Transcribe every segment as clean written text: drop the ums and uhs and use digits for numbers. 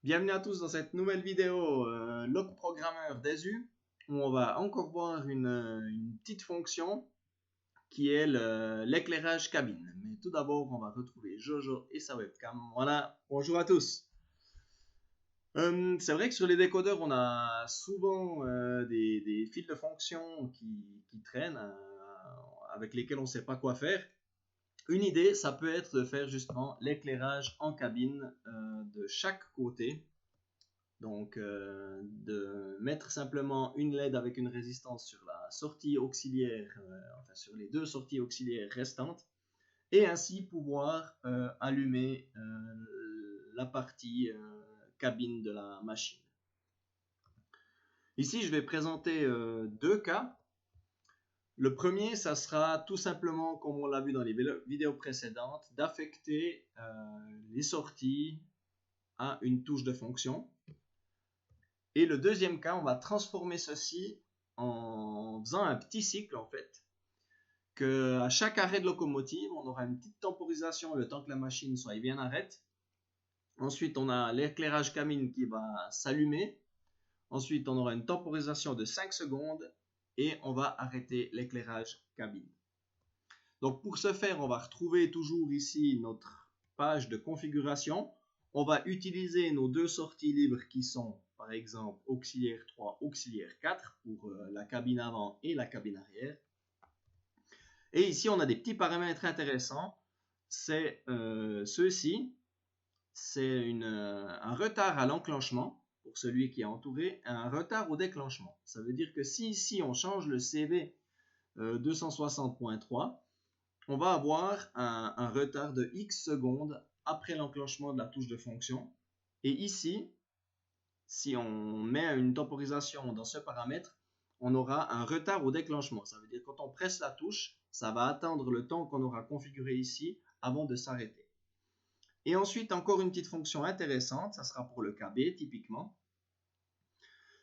Bienvenue à tous dans cette nouvelle vidéo Log Programmeur d'Esu où on va encore voir une petite fonction qui est l'éclairage cabine. Mais tout d'abord, on va retrouver Jojo et sa webcam. Voilà, bonjour à tous. C'est vrai que sur les décodeurs, on a souvent des fils de fonction qui traînent avec lesquels on ne sait pas quoi faire. Une idée, ça peut être de faire justement l'éclairage en cabine de chaque côté. Donc, de mettre simplement une LED avec une résistance sur la sortie auxiliaire, enfin sur les deux sorties auxiliaires restantes, et ainsi pouvoir allumer la partie cabine de la machine. Ici, je vais présenter deux cas. Le premier, ça sera tout simplement, comme on l'a vu dans les vidéos précédentes, d'affecter les sorties à une touche de fonction. Et le deuxième cas, on va transformer ceci en faisant un petit cycle en fait. Que à chaque arrêt de locomotive, on aura une petite temporisation le temps que la machine soit bien arrête. Ensuite, on a l'éclairage cabine qui va s'allumer. Ensuite, on aura une temporisation de 5 secondes et on va arrêter l'éclairage cabine. Donc pour ce faire, on va retrouver toujours ici notre page de configuration. On va utiliser nos deux sorties libres qui sont par exemple auxiliaire 3, auxiliaire 4 pour la cabine avant et la cabine arrière. Et ici, on a des petits paramètres intéressants. C'est ceux-ci. C'est un retard à l'enclenchement pour celui qui est entouré, un retard au déclenchement. Ça veut dire que si ici on change le CV 260.3, on va avoir un retard de X secondes après l'enclenchement de la touche de fonction. Et ici, si on met une temporisation dans ce paramètre, on aura un retard au déclenchement. Ça veut dire que quand on presse la touche, ça va attendre le temps qu'on aura configuré ici avant de s'arrêter. Et ensuite, encore une petite fonction intéressante, ça sera pour le KB typiquement,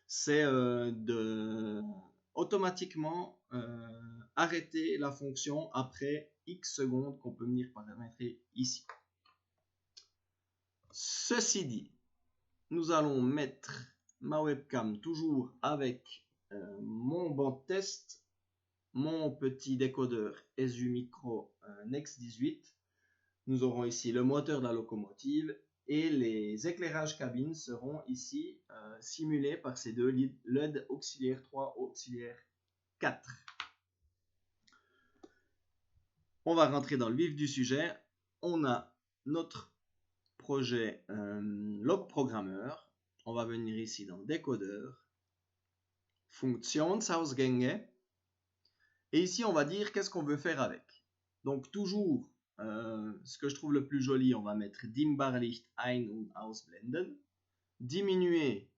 c'est de automatiquement arrêter la fonction après X secondes qu'on peut venir paramétrer ici. Ceci dit, nous allons mettre ma webcam toujours avec mon banc de test, mon petit décodeur SU Micro Next 18. Nous aurons ici le moteur de la locomotive et les éclairages cabines seront ici simulés par ces deux LED auxiliaire 3, auxiliaire 4. On va rentrer dans le vif du sujet. On a notre projet Log Programmeur. On va venir ici dans Décodeur, Funktionsausgänge. Et ici, on va dire qu'est-ce qu'on veut faire avec. Donc toujours, ce que je trouve le plus joli, on va mettre Dimmbarlicht ein- und ausblenden, diminuer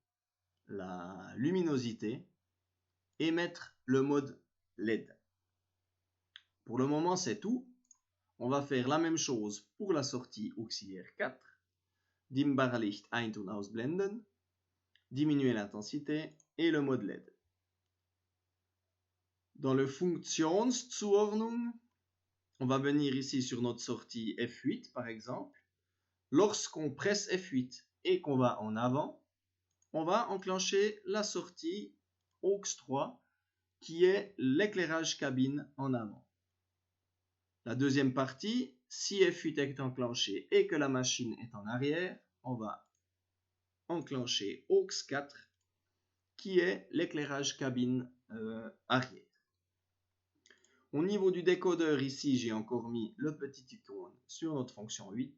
la luminosité et mettre le mode LED. Pour le moment, c'est tout. On va faire la même chose pour la sortie auxiliaire 4. Dimmbarlicht ein- und ausblenden, diminuer l'intensité et le mode LED. Dans le Funktionszuordnung, on va venir ici sur notre sortie F8 par exemple. Lorsqu'on presse F8 et qu'on va en avant, on va enclencher la sortie AUX 3 qui est l'éclairage cabine en avant. La deuxième partie, si F8 est enclenché et que la machine est en arrière, on va enclencher AUX 4 qui est l'éclairage cabine arrière. Au niveau du décodeur, ici, j'ai encore mis le petit icône sur notre fonction 8.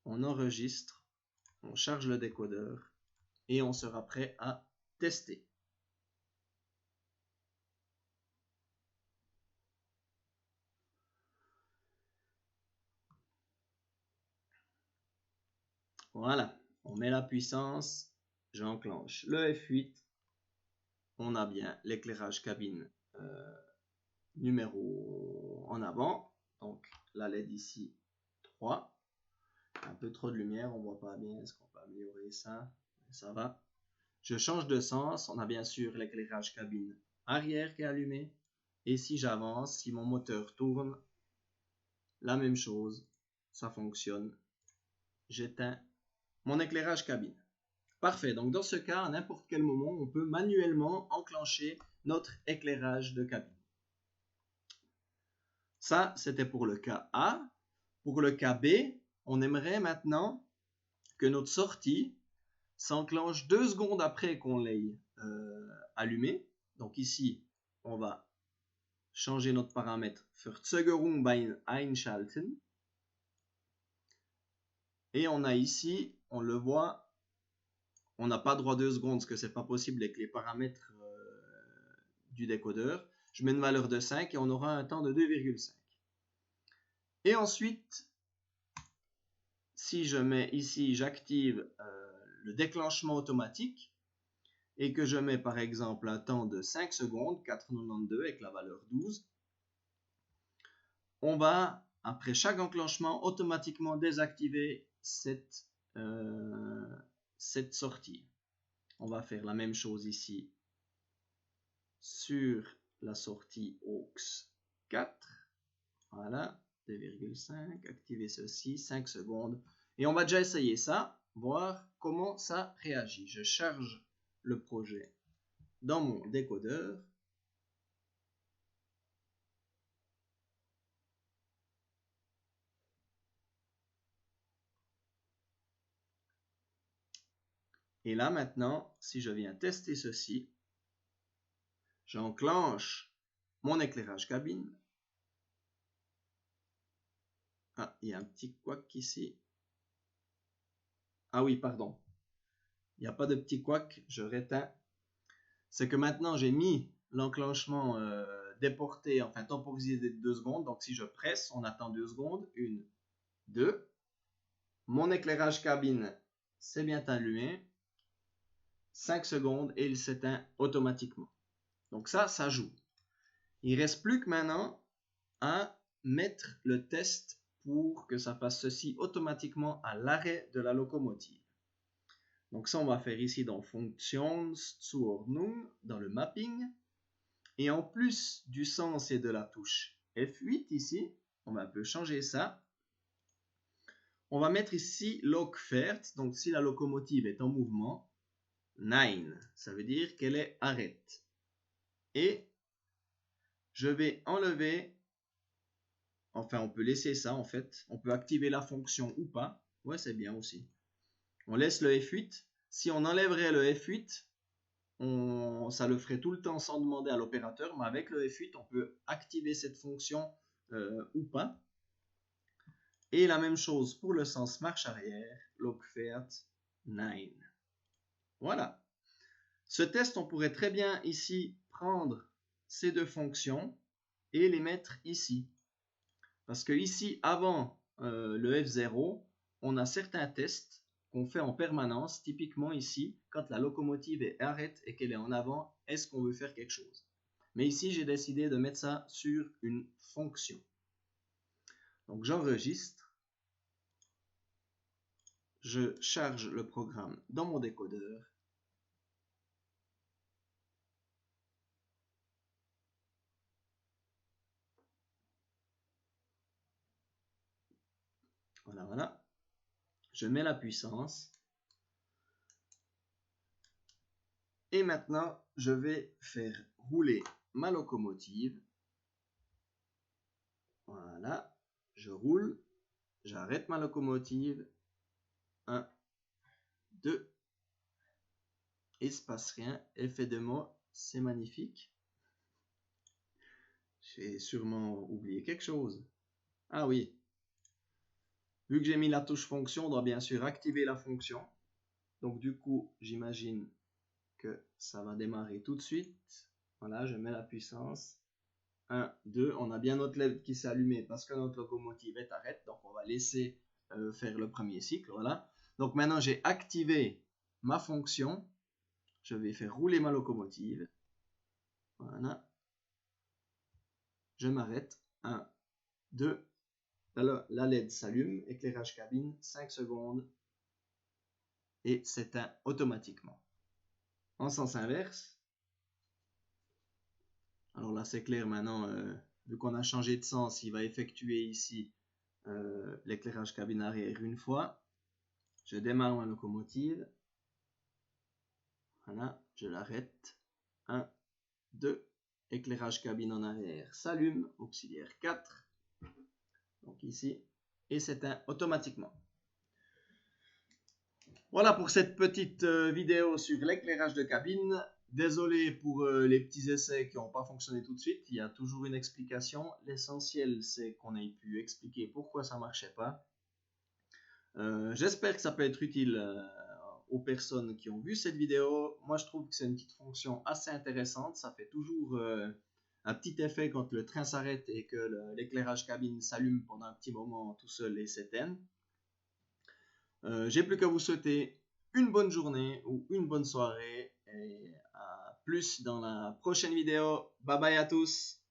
On enregistre, on charge le décodeur et on sera prêt à tester. Voilà, on met la puissance, j'enclenche le F8. On a bien l'éclairage cabine numéro en avant. Donc la LED ici 3. Un peu trop de lumière, on voit pas bien. Est-ce qu'on peut améliorer ça? Ça va. Je change de sens. On a bien sûr l'éclairage cabine arrière qui est allumé. Et si j'avance, si mon moteur tourne, la même chose, ça fonctionne. J'éteins mon éclairage cabine. Parfait, donc dans ce cas, à n'importe quel moment, on peut manuellement enclencher notre éclairage de cabine. Ça, c'était pour le cas A. Pour le cas B, on aimerait maintenant que notre sortie s'enclenche 2 secondes après qu'on l'ait allumé. Donc ici, on va changer notre paramètre Verzögerung beim Einschalten. Et on a ici, on le voit, on n'a pas droit 2 secondes parce que c'est pas possible avec les paramètres du décodeur. Je mets une valeur de 5 et on aura un temps de 2,5. Et ensuite, si je mets ici, j'active le déclenchement automatique et que je mets par exemple un temps de 5 secondes, 4,92 avec la valeur 12, on va, après chaque enclenchement, automatiquement désactiver cette sortie. On va faire la même chose ici sur la sortie AUX 4. Voilà, 2,5, activer ceci, 5 secondes. Et on va déjà essayer ça, voir comment ça réagit. Je charge le projet dans mon décodeur. Et là maintenant, si je viens tester ceci, j'enclenche mon éclairage cabine. Ah, il y a un petit couac ici. Ah oui, pardon. Il n'y a pas de petit couac, je réteins. C'est que maintenant j'ai mis l'enclenchement déporté, enfin temporisé de 2 secondes. Donc si je presse, on attend 2 secondes. 1, 2. Mon éclairage cabine s'est bien allumé. 5 secondes et il s'éteint automatiquement. Donc ça joue. Il ne reste plus que maintenant à mettre le test pour que ça fasse ceci automatiquement à l'arrêt de la locomotive. Donc ça, on va faire ici dans Funktionszuordnung, dans le mapping. Et en plus du sens et de la touche F8 ici, on va un peu changer ça. On va mettre ici Lokfährt, donc si la locomotive est en mouvement, Nein, ça veut dire qu'elle est arrête. Et je vais enlever, enfin on peut laisser ça en fait, on peut activer la fonction ou pas, ouais c'est bien aussi. On laisse le F8, si on enlèverait le F8, ça le ferait tout le temps sans demander à l'opérateur, mais avec le F8 on peut activer cette fonction ou pas. Et la même chose pour le sens marche arrière, Lokfährt, Nein. Voilà. Ce test, on pourrait très bien ici prendre ces deux fonctions et les mettre ici. Parce que ici, avant le F0, on a certains tests qu'on fait en permanence. Typiquement ici, quand la locomotive est arrête et qu'elle est en avant, est-ce qu'on veut faire quelque chose? Mais ici, j'ai décidé de mettre ça sur une fonction. Donc j'enregistre. Je charge le programme dans mon décodeur. Voilà, voilà. Je mets la puissance. Et maintenant, je vais faire rouler ma locomotive. Voilà. Je roule. J'arrête ma locomotive. 1, 2. Il ne se passe rien. Effet de mot, c'est magnifique. J'ai sûrement oublié quelque chose. Ah oui. Vu que j'ai mis la touche fonction, on doit bien sûr activer la fonction. Donc du coup, j'imagine que ça va démarrer tout de suite. Voilà, je mets la puissance. 1, 2, on a bien notre LED qui s'est allumé parce que notre locomotive est arrête. Donc on va laisser faire le premier cycle. Voilà. Donc maintenant j'ai activé ma fonction. Je vais faire rouler ma locomotive. Voilà. Je m'arrête. 1, 2. La LED s'allume. Éclairage cabine. 5 secondes. Et s'éteint automatiquement. En sens inverse. Alors là c'est clair maintenant. Vu qu'on a changé de sens, il va effectuer ici l'éclairage cabine arrière une fois. Je démarre ma locomotive. Voilà, je l'arrête. 1, 2, éclairage cabine en arrière s'allume, auxiliaire 4. Donc ici, et s'éteint automatiquement. Voilà pour cette petite vidéo sur l'éclairage de cabine. Désolé pour les petits essais qui n'ont pas fonctionné tout de suite. Il y a toujours une explication. L'essentiel, c'est qu'on ait pu expliquer pourquoi ça ne marchait pas. J'espère que ça peut être utile aux personnes qui ont vu cette vidéo. Moi, je trouve que c'est une petite fonction assez intéressante. Ça fait toujours un petit effet quand le train s'arrête et que l'éclairage cabine s'allume pendant un petit moment tout seul et s'éteint. J'ai plus qu'à vous souhaiter une bonne journée ou une bonne soirée et à plus dans la prochaine vidéo. Bye bye à tous.